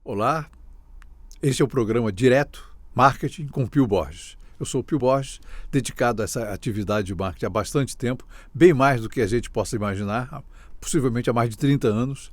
Olá, este é o programa Direto Marketing com Pio Borges. Eu sou o Pio Borges, dedicado a essa atividade de marketing há bastante tempo, bem mais do que a gente possa imaginar, possivelmente há mais de 30 anos.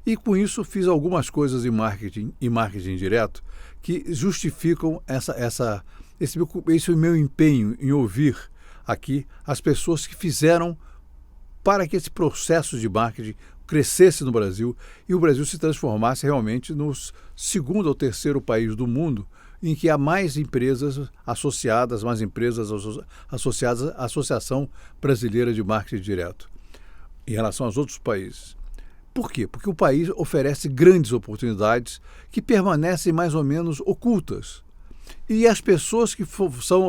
E com isso fiz algumas coisas em marketing direto que justificam esse meu empenho em ouvir aqui as pessoas que fizeram para que esse processo de marketing crescesse no Brasil e o Brasil se transformasse realmente no segundo ou terceiro país do mundo em que há mais empresas associadas, associadas à Associação Brasileira de Marketing Direto em relação aos outros países. Por quê? Porque o país oferece grandes oportunidades que permanecem mais ou menos ocultas. E as pessoas que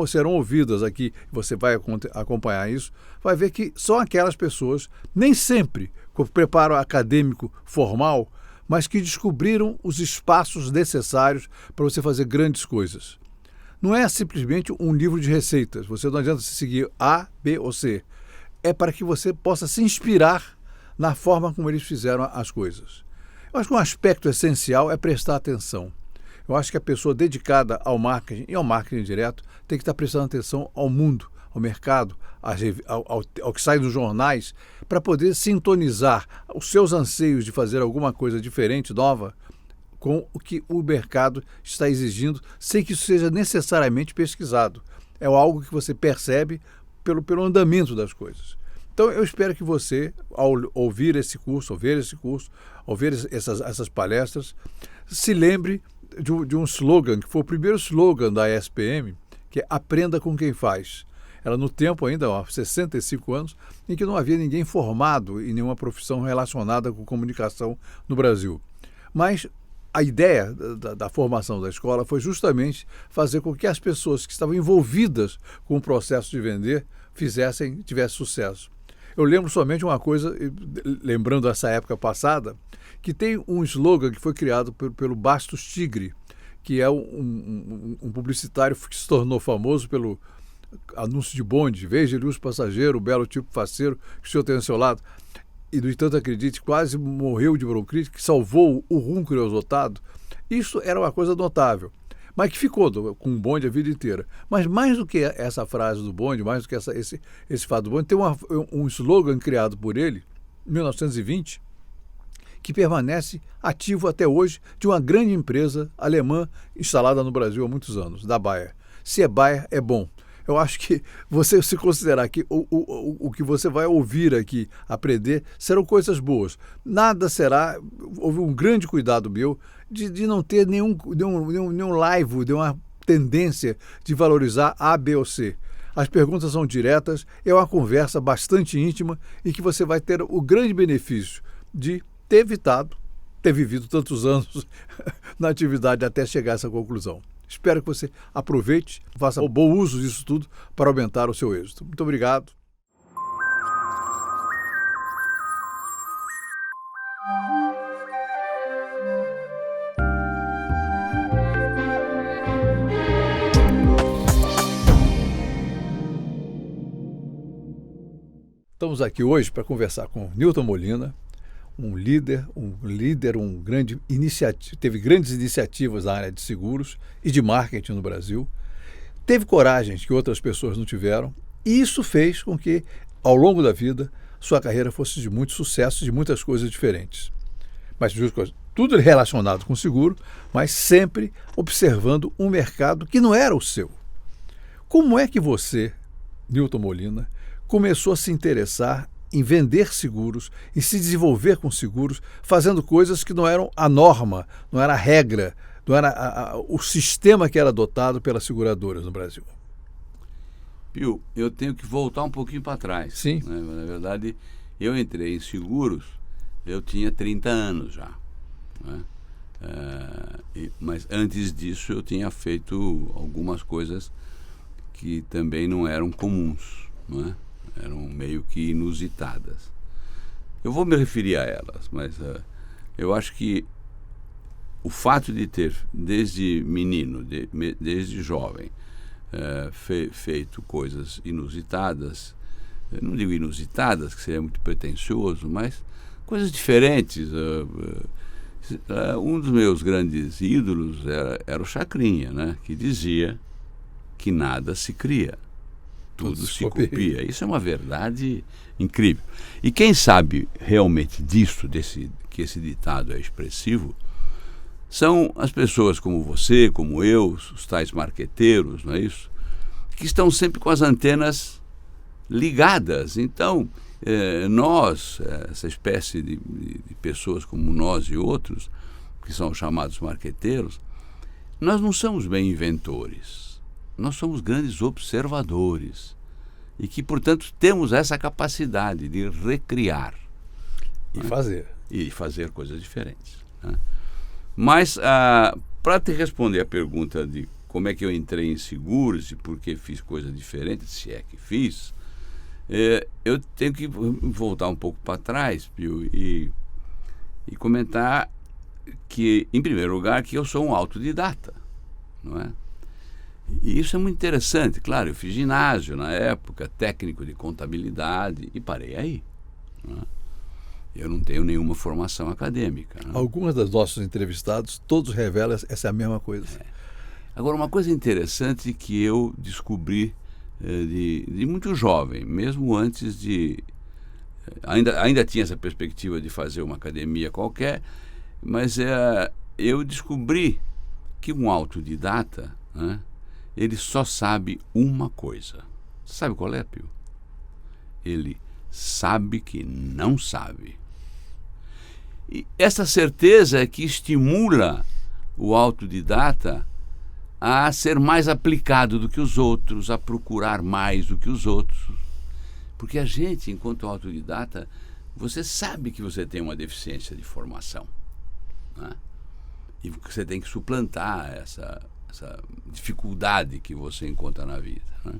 serão ouvidas aqui, você vai acompanhar isso, vai ver que são aquelas pessoas, nem sempre com preparo acadêmico formal, mas que descobriram os espaços necessários para você fazer grandes coisas. Não é simplesmente um livro de receitas, você não adianta se seguir A, B ou C. É para que você possa se inspirar na forma como eles fizeram as coisas. Eu acho que um aspecto essencial é prestar atenção. Eu acho que a pessoa dedicada ao marketing e ao marketing direto tem que estar prestando atenção ao mundo, ao mercado, ao que sai dos jornais, para poder sintonizar os seus anseios de fazer alguma coisa diferente, nova, com o que o mercado está exigindo, sem que isso seja necessariamente pesquisado. É algo que você percebe pelo andamento das coisas. Então, eu espero que você, ao ouvir esse curso, ouvir essas palestras, se lembre de um slogan, que foi o primeiro slogan da ESPM, que é Aprenda com quem faz. Era no tempo ainda, há 65 anos, em que não havia ninguém formado em nenhuma profissão relacionada com comunicação no Brasil. Mas a ideia da formação da escola foi justamente fazer com que as pessoas que estavam envolvidas com o processo de vender tivessem sucesso. Eu lembro somente uma coisa, lembrando essa época passada, que tem um slogan que foi criado pelo Bastos Tigre, que é um publicitário que se tornou famoso pelo anúncio de bonde. Veja, ilustre passageiro, belo tipo faceiro que o senhor tem ao seu lado. E, no entanto, acredite, quase morreu de bronquite, que salvou o rum creosotado. Isso era uma coisa notável, mas que ficou com o bonde a vida inteira. Mas mais do que essa frase do bonde, mais do que esse fato do bonde, tem um slogan criado por ele, em 1920, que permanece ativo até hoje, de uma grande empresa alemã instalada no Brasil há muitos anos, da Bayer. Se é Bayer, é bom. Eu acho que você se considerar que o que você vai ouvir aqui, aprender, serão coisas boas. Nada será, houve um grande cuidado meu de não ter nenhum laivo, nenhuma tendência de valorizar A, B ou C. As perguntas são diretas, é uma conversa bastante íntima e que você vai ter o grande benefício de ter vivido tantos anos na atividade até chegar a essa conclusão. Espero que você aproveite, faça bom uso disso tudo para aumentar o seu êxito. Muito obrigado. Estamos aqui hoje para conversar com Newton Molina, teve grandes iniciativas na área de seguros e de marketing no Brasil, teve coragem que outras pessoas não tiveram, e isso fez com que, ao longo da vida, sua carreira fosse de muito sucesso, de muitas coisas diferentes. Mas tudo relacionado com seguro, mas sempre observando um mercado que não era o seu. Como é que você, Newton Molina, começou a se interessar em vender seguros, em se desenvolver com seguros, fazendo coisas que não eram a norma, não era a regra, não era o sistema que era adotado pelas seguradoras no Brasil? Pio, eu tenho que voltar um pouquinho para trás. Sim. Né? Na verdade, eu entrei em seguros, eu tinha 30 anos já. Né? Mas antes disso eu tinha feito algumas coisas que também não eram comuns, né? Eram meio que inusitadas. Eu vou me referir a elas, mas eu acho que o fato de ter, desde menino, desde jovem, feito coisas inusitadas, não digo inusitadas, que seria muito pretensioso, mas coisas diferentes, Um dos meus grandes ídolos era o Chacrinha, né? Que dizia que nada se cria, tudo se copia. Isso é uma verdade incrível. E quem sabe realmente disso, que esse ditado é expressivo, são as pessoas como você, como eu, os tais marqueteiros, não é isso? Que estão sempre com as antenas ligadas. Então, nós, essa espécie de pessoas como nós e outros, que são chamados marqueteiros, nós não somos bem inventores, nós somos grandes observadores e que, portanto, temos essa capacidade de recriar e fazer coisas diferentes, né? Mas, para te responder a pergunta de como é que eu entrei em seguros e por que fiz coisas diferentes, se é que fiz, eu tenho que voltar um pouco para trás, Pio, e comentar que, em primeiro lugar, que eu sou um autodidata, não é? E isso é muito interessante. Claro, eu fiz ginásio na época, técnico de contabilidade, e parei aí, não é? Eu não tenho nenhuma formação acadêmica, né? Algumas dos nossos entrevistados, todos revelam essa mesma coisa. Agora, uma coisa interessante que eu descobri de muito jovem, mesmo antes de... Ainda tinha essa perspectiva de fazer uma academia qualquer, mas eu descobri que um autodidata, né, ele só sabe uma coisa. Sabe qual é, Pio? Ele sabe que não sabe. E essa certeza é que estimula o autodidata a ser mais aplicado do que os outros, a procurar mais do que os outros. Porque a gente, enquanto autodidata, você sabe que você tem uma deficiência de formação, né? E você tem que suplantar essa dificuldade que você encontra na vida, né?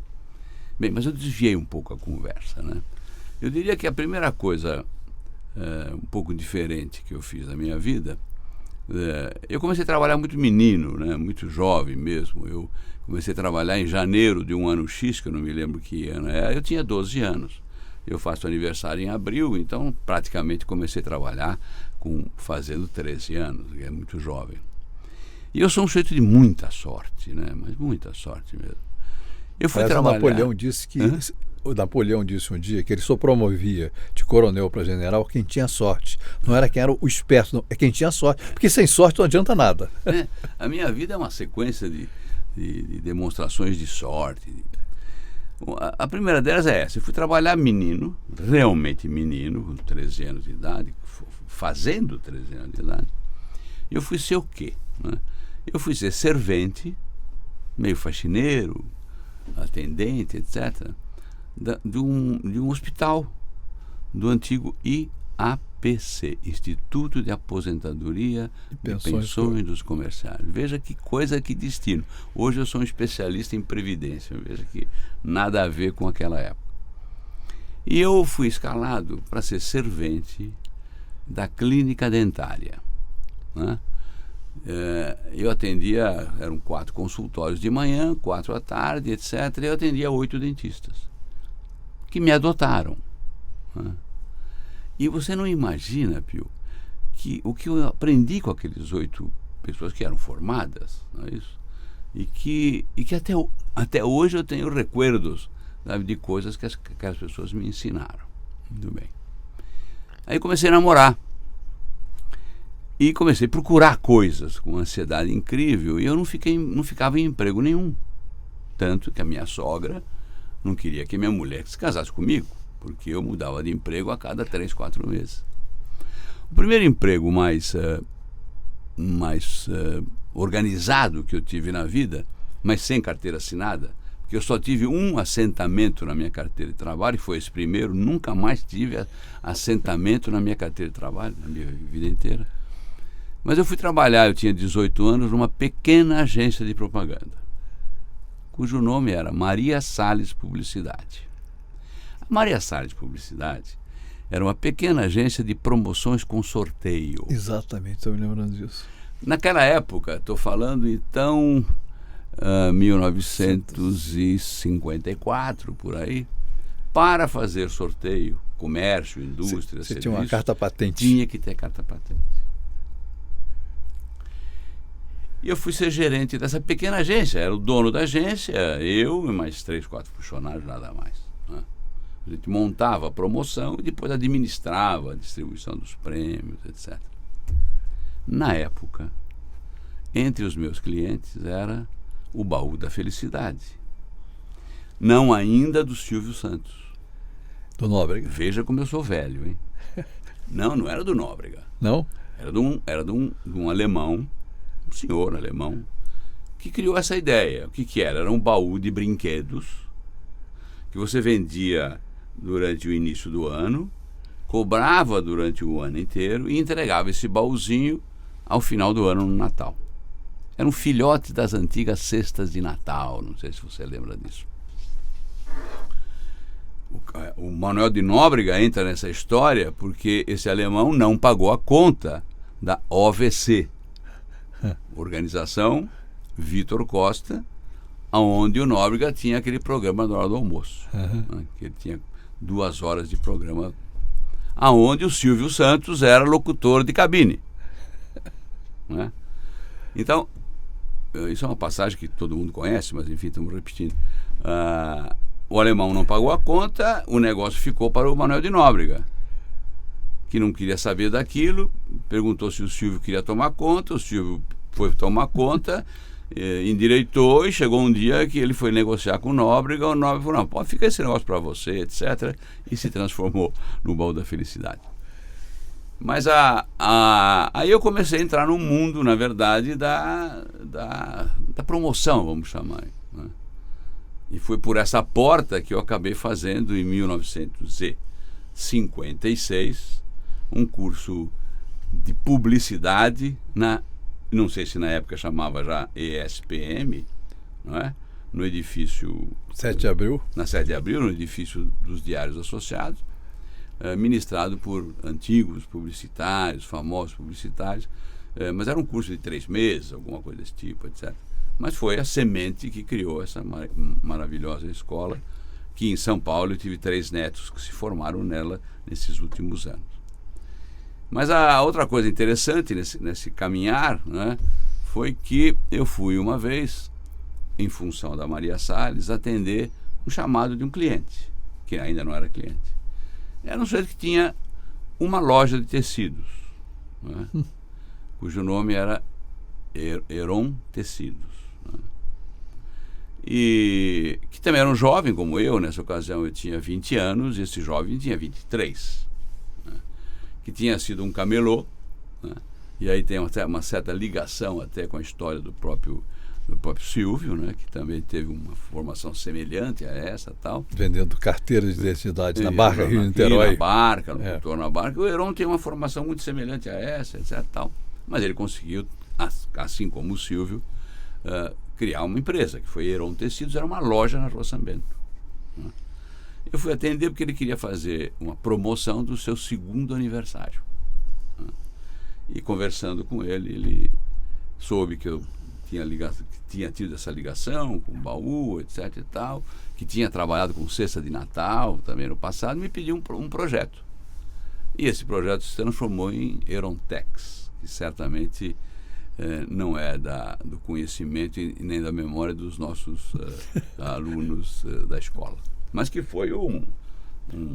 Bem, mas eu desviei um pouco a conversa, né? Eu diria que a primeira coisa um pouco diferente que eu fiz na minha vida, eu comecei a trabalhar muito menino, né? Muito jovem mesmo. Eu comecei a trabalhar em janeiro de um ano X, que eu não me lembro que ano era. Eu tinha 12 anos. Eu faço aniversário em abril, então praticamente comecei a trabalhar fazendo 13 anos, que é muito jovem. E eu sou um sujeito de muita sorte, né? Mas muita sorte mesmo. Eu fui trabalhar... O Napoleão disse um dia que ele só promovia de coronel para general quem tinha sorte. Não era quem era o esperto, não, é quem tinha sorte. Porque sem sorte não adianta nada. A minha vida é uma sequência de demonstrações de sorte. A primeira delas é essa. Eu fui trabalhar menino, realmente menino, com 13 anos de idade, fazendo 13 anos de idade. E eu fui ser o quê, né? Eu fui ser servente, meio faxineiro, atendente, etc., de um hospital, do antigo IAPC, Instituto de Aposentadoria e Pensões dos Comerciários. Veja que coisa, que destino. Hoje eu sou um especialista em previdência, veja que nada a ver com aquela época. E eu fui escalado para ser servente da clínica dentária, né? Eu atendia, eram 4 consultórios de manhã, 4 à tarde, etc. E eu atendia 8 dentistas que me adotaram, né? E você não imagina, Pio, que o que eu aprendi com aqueles 8 pessoas que eram formadas, não é isso? E que até hoje eu tenho recuerdos, sabe, de coisas que aquelas pessoas me ensinaram. Muito bem. Aí comecei a namorar. E comecei a procurar coisas com ansiedade incrível e eu não ficava em emprego nenhum. Tanto que a minha sogra não queria que minha mulher se casasse comigo, porque eu mudava de emprego a cada 3, 4 meses. O primeiro emprego mais organizado que eu tive na vida, mas sem carteira assinada, porque eu só tive um assentamento na minha carteira de trabalho, e foi esse primeiro, nunca mais tive assentamento na minha carteira de trabalho, na minha vida inteira. Mas eu fui trabalhar, eu tinha 18 anos, numa pequena agência de propaganda, cujo nome era Maria Salles Publicidade. A Maria Salles Publicidade era uma pequena agência de promoções com sorteio. Exatamente, estou me lembrando disso. Naquela época, estou falando então 1954, por aí, para fazer sorteio, comércio, indústria, você serviço, tinha uma carta patente. Tinha que ter carta patente. E eu fui ser gerente dessa pequena agência. Era o dono da agência, eu e mais 3, 4 funcionários, nada mais. Né? A gente montava a promoção e depois administrava a distribuição dos prêmios, etc. Na época, entre os meus clientes era o Baú da Felicidade. Não ainda do Silvio Santos. Do Nóbrega. Veja como eu sou velho, hein? Não era do Nóbrega. Não? Era de um alemão, um senhor alemão, que criou essa ideia. O que era? Era um baú de brinquedos que você vendia durante o início do ano, cobrava durante o ano inteiro e entregava esse baúzinho ao final do ano, no Natal. Era um filhote das antigas cestas de Natal, não sei se você lembra disso. O Manuel de Nóbrega entra nessa história porque esse alemão não pagou a conta da OVC, Organização Vitor Costa, onde o Nóbrega tinha aquele programa na hora do almoço. Né, que ele tinha 2 horas de programa, aonde o Silvio Santos era locutor de cabine. Né? Então, isso é uma passagem que todo mundo conhece, mas enfim, estamos repetindo. O alemão não pagou a conta, o negócio ficou para o Manuel de Nóbrega, que não queria saber daquilo, perguntou se o Silvio queria tomar conta, o Silvio foi tomar conta, endireitou, e chegou um dia que ele foi negociar com o Nóbrega falou, não, pode ficar esse negócio para você, etc., e se transformou no Baú da Felicidade. Mas aí eu comecei a entrar no mundo, na verdade, da promoção, vamos chamar, né? E foi por essa porta que eu acabei fazendo, em 1956, um curso de publicidade não sei se na época chamava já ESPM, não é? No edifício 7 de abril? Na 7 de abril, no edifício dos Diários Associados, ministrado por antigos publicitários, famosos publicitários, mas era um curso de 3 meses, alguma coisa desse tipo, etc. Mas foi a semente que criou essa maravilhosa escola, que em São Paulo eu tive 3 netos que se formaram nela nesses últimos anos. Mas a outra coisa interessante nesse caminhar, né, foi que eu fui uma vez, em função da Maria Salles, atender um chamado de um cliente, que ainda não era cliente. Era um sujeito que tinha uma loja de tecidos, né, cujo nome era Heron Tecidos. E que também era um jovem como eu. Nessa ocasião eu tinha 20 anos e esse jovem tinha 23, né? Que tinha sido um camelô, né? E aí tem uma certa ligação até com a história do próprio Silvio, né? Que também teve uma formação semelhante a essa, tal. Vendendo carteiras de identidade na Barca, Rio de Niterói. Na Barca, no cultor na Barca. O Heron tem uma formação muito semelhante a essa, etc, tal. Mas ele conseguiu, assim como o Silvio, criar uma empresa, que foi Heron Tecidos, era uma loja na Rua São Bento. Né? Eu fui atender porque ele queria fazer uma promoção do seu 2º aniversário. Né? E conversando com ele, ele soube que eu tinha tido essa ligação com o baú, etc e tal, que tinha trabalhado com cesta de Natal também no passado, e me pediu um projeto. E esse projeto se transformou em Herontex, que certamente não é do conhecimento e nem da memória dos nossos alunos da escola. Mas que foi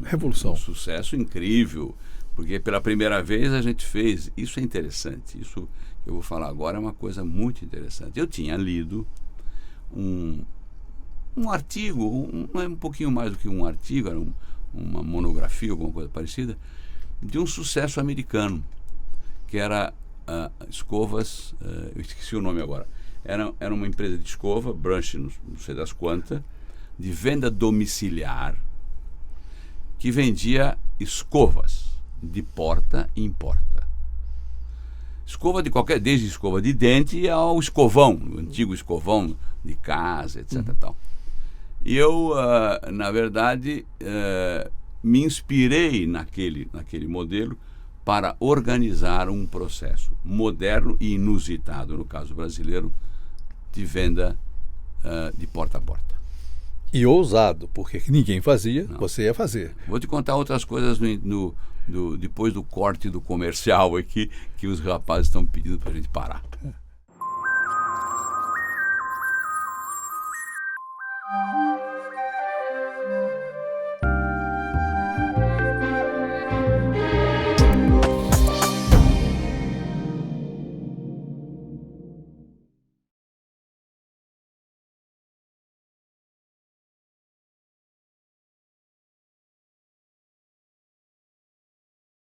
revolução, um sucesso incrível, porque pela primeira vez a gente fez, isso é interessante, isso que eu vou falar agora é uma coisa muito interessante. Eu tinha lido um artigo, um pouquinho mais do que um artigo, era uma monografia, alguma coisa parecida, de um sucesso americano, que era escovas, eu esqueci o nome agora, era uma empresa de escova, Branch, não sei das quantas, de venda domiciliar, que vendia escovas de porta em porta. Escova de qualquer, desde escova de dente ao escovão, o antigo escovão de casa, etc. Tal. E eu, na verdade, me inspirei naquele modelo para organizar um processo moderno e inusitado, no caso brasileiro, de venda de porta a porta. E ousado, porque ninguém fazia, Não. Você ia fazer. Vou te contar outras coisas depois do corte do comercial aqui, que os rapazes estão pedindo para a gente parar.